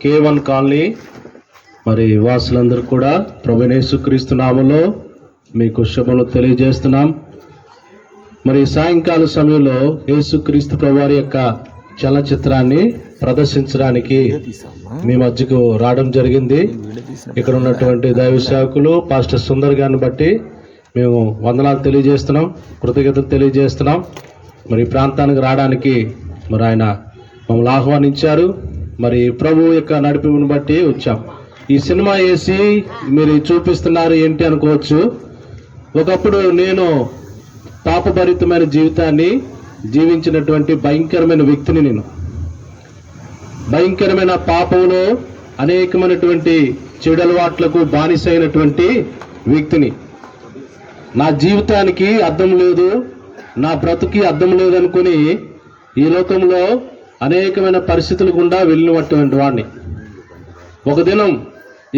K1 colony మరి వాసులందరూ కూడా ప్రభువైన యేసుక్రీస్తు నామములో మీకు శుభములు తెలియజేస్తున్నాం. మరి సాయంకాల సమయంలో యేసుక్రీస్తు ప్రభువారి యొక్క చలనచిత్రాన్ని ప్రదర్శించడానికి మీ మధ్యకు రావడం జరిగింది. ఇక్కడ ఉన్నటువంటి దైవ సేవకులు పాస్టర్ సుందర్ గారిని బట్టి మేము వందనాలు తెలియజేస్తున్నాం, కృతజ్ఞతలు తెలియజేస్తున్నాం. మరి ఈ ప్రాంతానికి రావడానికి మరి ఆయన మమ్మల్ని ఆహ్వానించారు. మరి ప్రభు యొక్క నడిపిని బట్టి వచ్చాం. ఈ సినిమా వేసి మీరు చూపిస్తున్నారు ఏంటి అనుకోవచ్చు. ఒకప్పుడు నేను పాపభరితమైన జీవితాన్ని జీవించినటువంటి భయంకరమైన వ్యక్తిని. నేను భయంకరమైన పాపంలో అనేకమైనటువంటి చెడు అలవాట్లకు బానిసైనటువంటి వ్యక్తిని. నా జీవితానికి అర్థం లేదు, నా బ్రతుకి అర్థం లేదనుకుని ఈ లోకంలో అనేకమైన పరిస్థితులు గుండా వెళ్ళినటువంటి వాడిని. ఒక దినం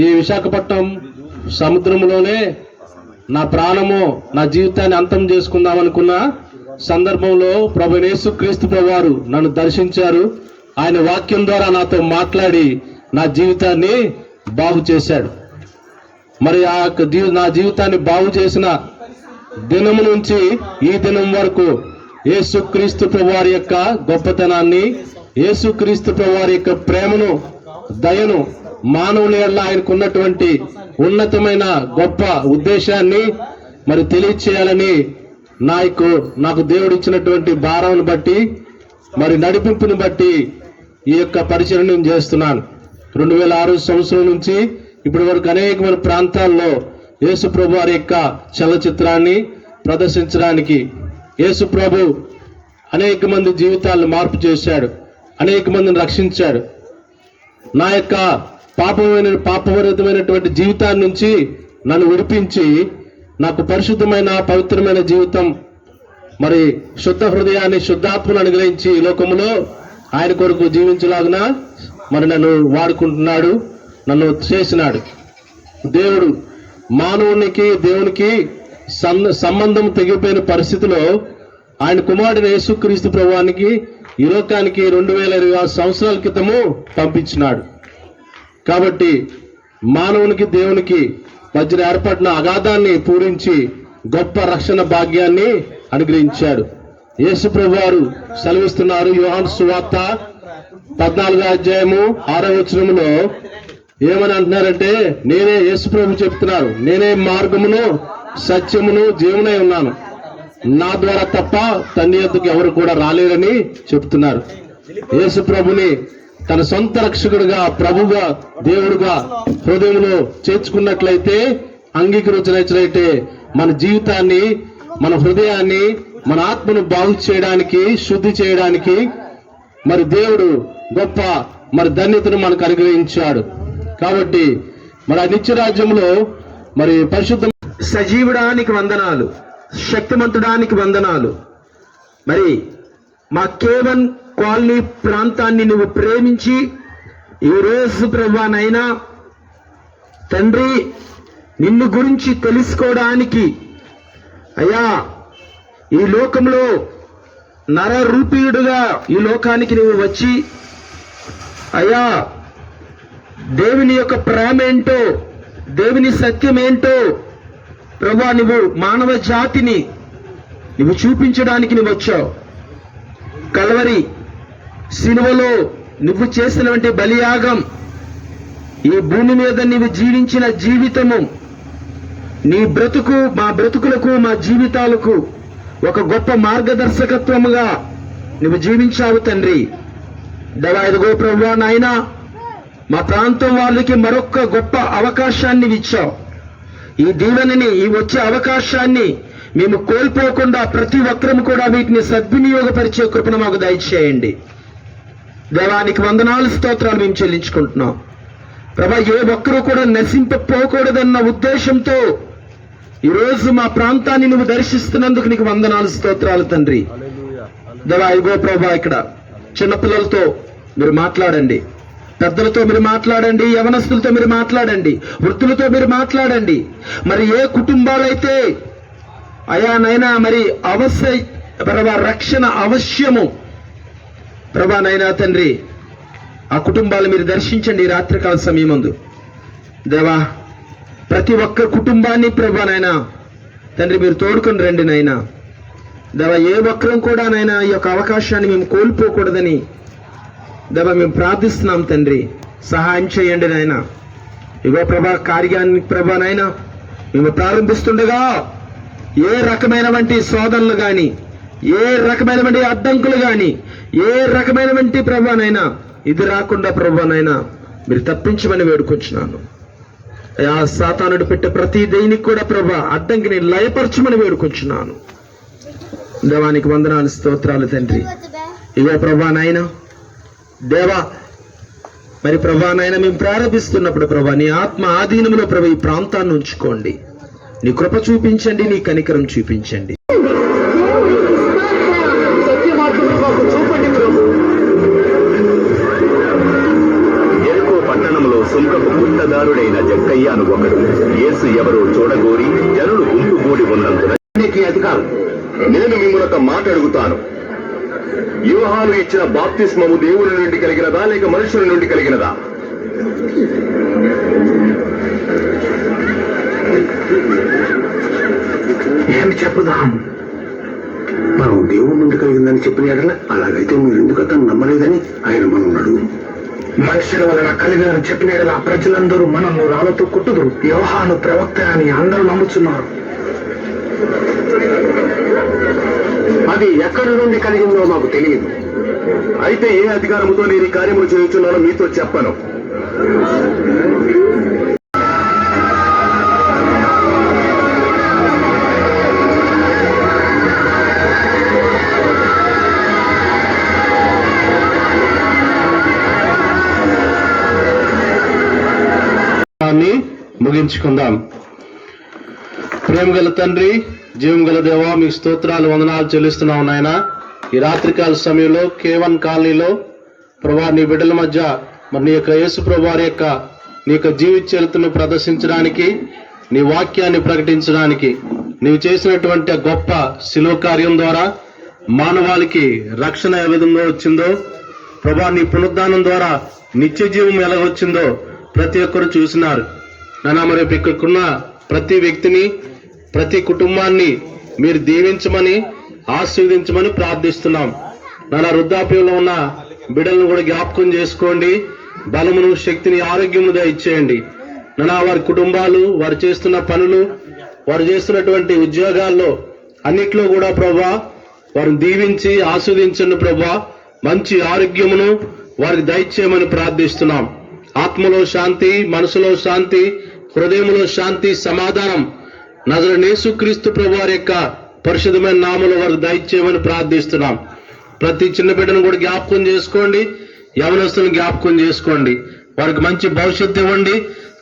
ఈ విశాఖపట్నం సముద్రంలోనే నా ప్రాణము, నా జీవితాన్ని అంతం చేసుకుందాం అనుకున్న సందర్భంలో ప్రభువైన యేసుక్రీస్తు ప్రభువారు నన్ను దర్శించారు. ఆయన వాక్యం ద్వారా నాతో మాట్లాడి నా జీవితాన్ని బాగు చేశాడు. మరి నా జీవితాన్ని బాగు చేసిన దినము నుంచి ఈ దినం వరకు యేసుక్రీస్తు ప్రభువారి యొక్క గొప్పతనాన్ని, యేసుక్రీస్తు ప్రభువారి యొక్క ప్రేమను, దయను, మానవుల యెడల ఆయనకున్నటువంటి ఉన్నతమైన గొప్ప ఉద్దేశాన్ని మరి తెలియచేయాలని నాకు దేవుడు ఇచ్చినటువంటి భారాన్ని బట్టి, మరి నడిపింపుని బట్టి ఈ యొక్క పరిచయం నేను చేస్తున్నాను. 2006 సంవత్సరం నుంచి ఇప్పటి వరకు అనేకమైన ప్రాంతాల్లో యేసు ప్రభు వారి యొక్క చలనచిత్రాన్ని ప్రదర్శించడానికి యేసు ప్రభు అనేక మంది జీవితాలను మార్పు చేశాడు, అనేక మందిని రక్షించాడు. నా యొక్క పాపభరితమైనటువంటి జీవితాన్ని నుంచి నన్ను విడిపించి నాకు పరిశుద్ధమైన పవిత్రమైన జీవితం, మరి శుద్ధ హృదయాన్ని, శుద్ధాత్మను అనుగ్రహించి ఈ లోకములో ఆయన కొరకు జీవించలాగున మరి నన్ను వాడుకుంటున్నాడు, నన్ను చేసినాడు. దేవుడు మానవునికి దేవునికి సంబంధం తెగిపోయిన పరిస్థితిలో ఆయన కుమారుడైన యేసుక్రీస్తు ప్రభువానికి ఈ లోకానికి 2026 సంవత్సరాల క్రితము పంపించినాడు. కాబట్టి మానవునికి దేవునికి మధ్య ఏర్పడిన అగాధాన్ని పూరించి గొప్ప రక్షణ భాగ్యాన్ని అనుగ్రహించాడు. యేసు ప్రభువారు సెలవిస్తున్నారు. యోహాను సువార్త 14వ అధ్యాయము 6వ వచనములో ఏమని అంటున్నారంటే, నేనే, యేసు ప్రభు చెప్తున్నారు, నేనే మార్గమును సత్యమును జీవనై ఉన్నాను, నా ద్వారా తప్ప తండ్రి యొద్దకు ఎవరు కూడా రాలేరని చెప్తున్నారు. యేసు ప్రభుని తన సొంత రక్షకుడుగా, ప్రభుగా, దేవుడుగా హృదయంలో చేర్చుకున్నట్లయితే, అంగీకరించినట్లయితే మన జీవితాన్ని, మన హృదయాన్ని, మన ఆత్మను బాగు చేయడానికి, శుద్ధి చేయడానికి మరి దేవుడు గొప్ప మరి ధన్యతను మనకు అనుగ్రహించాడు. కాబట్టి మరి ఆ నిత్య రాజ్యంలో మరి పరిశుద్ధ సజీవుడానికి వందనాలు, శక్తిమంతుడానికి వందనాలు. మరి మా K1 కాలనీ ప్రాంతాన్ని నువ్వు ప్రేమించి ఈ రోజు ప్రభువానైనా తండ్రి నిన్ను గురించి తెలుసుకోవడానికి అయ్యా ఈ లోకంలో నరరూపీయుడుగా ఈ లోకానికి నువ్వు వచ్చి అయ్యా దేవుని యొక్క ప్రేమ ఏంటో, దేవుని సత్యం ఏంటో ప్రభువా నువ్వు మానవ జాతిని నువ్వు చూపించడానికి నువ్వు వచ్చావు. కల్వరి సిలువలో నువ్వు చేసినటువంటి బలియాగం, ఈ భూమి మీద నువ్వు జీవించిన జీవితము, నీ బ్రతుకు మా బ్రతుకులకు, మా జీవితాలకు ఒక గొప్ప మార్గదర్శకత్వముగా నువ్వు జీవించావు తండ్రి. దేవా ఇదిగో ప్రభువా నాయనా, మా ప్రాంతం వాళ్ళకి మరొక గొప్ప అవకాశాన్ని ఇచ్చావు. ఈ దీవెనని, ఈ వచ్చే అవకాశాన్ని మేము కోల్పోకుండా ప్రతి ఒక్కరము కూడా వీటిని సద్వినియోగపరిచే కృపను మాకు దయచేయండి. దేవానికి వందనాలు, స్తోత్రాలు మేము చెల్లించుకుంటున్నాం. ప్రభా, ఏ ఒక్కరూ కూడా నశింపపోకూడదన్న ఉద్దేశంతో ఈరోజు మా ప్రాంతాన్ని నువ్వు దర్శిస్తున్నందుకు నీకు వందనాలు, స్తోత్రాలు తండ్రి. దేవా ఇగో ప్రభా, ఇక్కడ చిన్నపిల్లలతో మీరు మాట్లాడండి, పెద్దలతో మీరు మాట్లాడండి, యవనస్తులతో మీరు మాట్లాడండి, వృద్ధులతో మీరు మాట్లాడండి. మరి ఏ కుటుంబాలైతే అయా నైనా మరి ప్రభా రక్షణ అవశ్యము ప్రభా నైనా తండ్రి, ఆ కుటుంబాలు మీరు దర్శించండి ఈ రాత్రికాల సమయమందు. దేవా, ప్రతి ఒక్క కుటుంబాన్ని ప్రభా నాయన తండ్రి మీరు తోడుకొని రండి నాయన. దేవా, ఏ ఒక్కరం కూడా నాయన ఈ యొక్క అవకాశాన్ని మేము కోల్పోకూడదని దేవా మేము ప్రార్థిస్తున్నాం తండ్రి. సహాయం చేయండి నాయన. ఇగో ప్రభా, కార్యాన్ని ప్రభా నాయన మేము ప్రారంభిస్తుండగా ఏ రకమైనటువంటి శోధనలు కానీ, ఏ రకమైనటువంటి అడ్డంకులు కానీ, ఏ రకమైనటువంటి ప్రభానైనా ఇది రాకుండా ప్రభానైనా మీరు తప్పించమని వేడుకొచ్చున్నాను. ఆ సాతానుడు పెట్టే ప్రతి దైనికి కూడా ప్రభా అడ్డంకిని లయపరచమని వేడుకొచ్చున్నాను. దేవానికి వందనాలు, స్తోత్రాలు తండ్రి. ఇవే ప్రభా నాయన దేవా, మరి ప్రభా నాయన మేము ప్రారంభిస్తున్నప్పుడు ప్రభా నీ ఆత్మ ఆధీనంలో ప్రభా ఈ ప్రాంతాన్ని ఉంచుకోండి. నీ కృప చూపించండి, నీ కనికరం చూపించండి. ఎరుకో పట్టణంలో సుంకపు గుట్టదారుడైన జక్కయ్య అను ఒకడు యేసు ఎవరో చూడగోరి జనులు గుంపుగూడి ఉన్నందున అధికారం. నేను మిమ్మల్ని ఒక మాట అడుగుతాను. యోహాను ఇచ్చిన బాప్తిస్మము దేవుని నుండి కలిగినదా లేక మనుషుల నుండి కలిగినదా? ఏమి చెప్పుదాం? మనం దేవుడి నుండి కలిగిందని చెప్పిన ఎడల అలాగైతే మీరు ఎందుకు అతను నమ్మలేదని ఆయన మనన్నాడు. మనుషుల వలన కలిగినని చెప్పిన ఎడల ప్రజలందరూ మనల్ని రాళ్లతో కొట్టుదురు. యోహాను ప్రవక్త అని అందరూ నమ్ముతున్నారు. అది ఎక్కడి నుండి కలిగిందో మాకు తెలియదు. అయితే ఏ అధికారముతో నేను ఈ కార్యములు చేయుచున్నానో మీతో చెప్పను. ముగించుకుందాం. ప్రేమ గల తండ్రి, జీవం గల దేవా, మీకు స్తోత్రాలు, వందనాలు చెల్లిస్తున్నాం నాయన. ఈ రాత్రికాల సమయంలో K1 కాలనీలో ప్రభా నీ బిడ్డల మధ్య మరి నీ యొక్క యేసు ప్రభు వారి యొక్క నీ యొక్క జీవిత చరిత్రను ప్రదర్శించడానికి, నీ వాక్యాన్ని ప్రకటించడానికి నీవు చేసినటువంటి గొప్ప శిలువ కార్యం ద్వారా మానవాళికి రక్షణ ఏ విధంగా వచ్చిందో ప్రభా, నీ పునరుద్ధానం ద్వారా నిత్య జీవం ఎలా వచ్చిందో ప్రతి ఒక్కరు చూసినారు నాన్న. మరి ఇక్కడున్న ప్రతి వ్యక్తిని, ప్రతి కుటుంబాన్ని మీరు దీవించమని, ఆశీర్వదించమని ప్రార్థిస్తున్నాం నాన్న. వృద్ధాప్యంలో ఉన్న బిడ్డలను కూడా జ్ఞాపకం చేసుకోండి. బలమును, శక్తిని, ఆరోగ్యమును దయచేయండి నాన్న. వారి కుటుంబాలు, వారు చేస్తున్న పనులు, వారు చేస్తున్నటువంటి ఉద్యోగాల్లో అన్నిట్లో కూడా ప్రభా వారిని దీవించి ఆస్వాదించండి ప్రభా. మంచి ఆరోగ్యమును వారికి దయచేయమని ప్రార్థిస్తున్నాం. ఆత్మలో శాంతి, మనసులో శాంతి, హృదయంలో శాంతి, సమాధానం నజరేయుడైన యేసుక్రీస్తు ప్రభు వారి యొక్క పరిశుద్ధమైన నామములో వారికి దయచేయమని ప్రార్థిస్తున్నాం. ప్రతి చిన్న బిడ్డను కూడా జ్ఞాపకం చేసుకోండి, యవనస్తులను జ్ఞాపకం చేసుకోండి. వారికి మంచి భవిష్యత్తు ఇవ్వండి.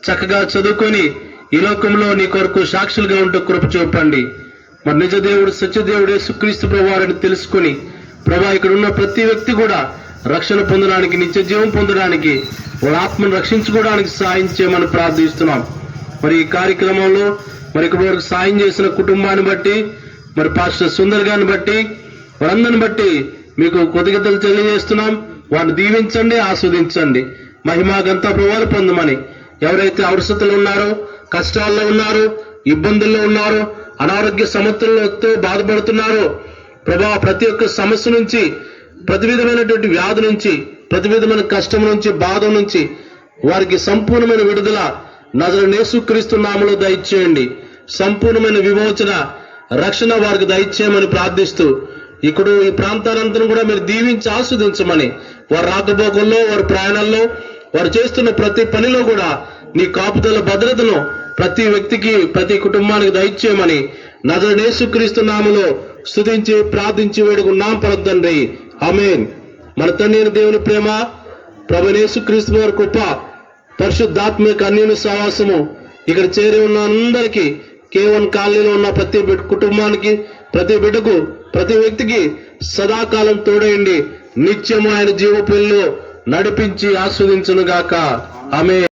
చక్కగా చదువుకొని ఈ లోకంలో నీ కొరకు సాక్షులుగా ఉంటూ కృప చూపండి. మరి నిజ దేవుడు, సత్యదేవుడు యేసుక్రీస్తు ప్రభు వారిని తెలుసుకుని ప్రభా ఇక్కడ ఉన్న ప్రతి వ్యక్తి కూడా రక్షణ పొందడానికి, నిత్య జీవం పొందడానికి, వాళ్ళ ఆత్మను రక్షించుకోవడానికి సాయం చేయమని ప్రార్థిస్తున్నాం. మరి ఈ కార్యక్రమంలో మరి ఇక్కడ వరకు సాయం చేసిన కుటుంబాన్ని బట్టి, మరి పాస్టర్ సుందర్ గారిని బట్టి, వారందరిని బట్టి మీకు కృతజ్ఞతలు తెలియజేస్తున్నాం. వారిని దీవించండి, ఆస్వాదించండి. మహిమా ఘనత ప్రభావాలు పొందమని, ఎవరైతే అవసరతలు ఉన్నారో, కష్టాల్లో ఉన్నారో, ఇబ్బందుల్లో ఉన్నారో, అనారోగ్య సమస్యలతో బాధపడుతున్నారో ప్రభా, ప్రతి ఒక్క సమస్య నుంచి, ప్రతి విధమైనటువంటి వ్యాధి నుంచి, ప్రతి విధమైన కష్టం నుంచి, బాధ నుంచి వారికి సంపూర్ణమైన విడుదల నజరేయుడైన యేసుక్రీస్తు నామములో దయచేయండి. సంపూర్ణమైన విమోచన, రక్షణ వారికి దయచేయమని ప్రార్థిస్తూ ఇక్కడ ఈ ప్రాంతాలంతా కూడా మీరు దీవించి ఆస్వాదించమని, వారి రాకపోకల్లో, వారి ప్రయాణాల్లో, వారు చేస్తున్న ప్రతి పనిలో కూడా నీ కాపుదల భద్రతను ప్రతి వ్యక్తికి, ప్రతి కుటుంబానికి దయచేయమని నజరేయుడైన యేసుక్రీస్తు నామములో స్తుతించి ప్రార్థించి వేడుకున్నాం పరతండ్రి. ఆమేన్. మన తండ్రి దేవుని ప్రేమ, ప్రభువైన యేసుక్రీస్తు వారి కృప, పరిశుద్ధాత్మ అన్యోన్య సహవాసము ఇక్కడ చేరి ఉన్న అందరికీ, K1 కాలనీలో ఉన్న ప్రతి కుటుంబానికి, ప్రతి బిడ్డకు, ప్రతి వ్యక్తికి సదాకాలం తోడయండి. నిత్యము ఆయన జీవపుల్లో నడిపించి ఆస్వాదించును గాక. ఆమేన్.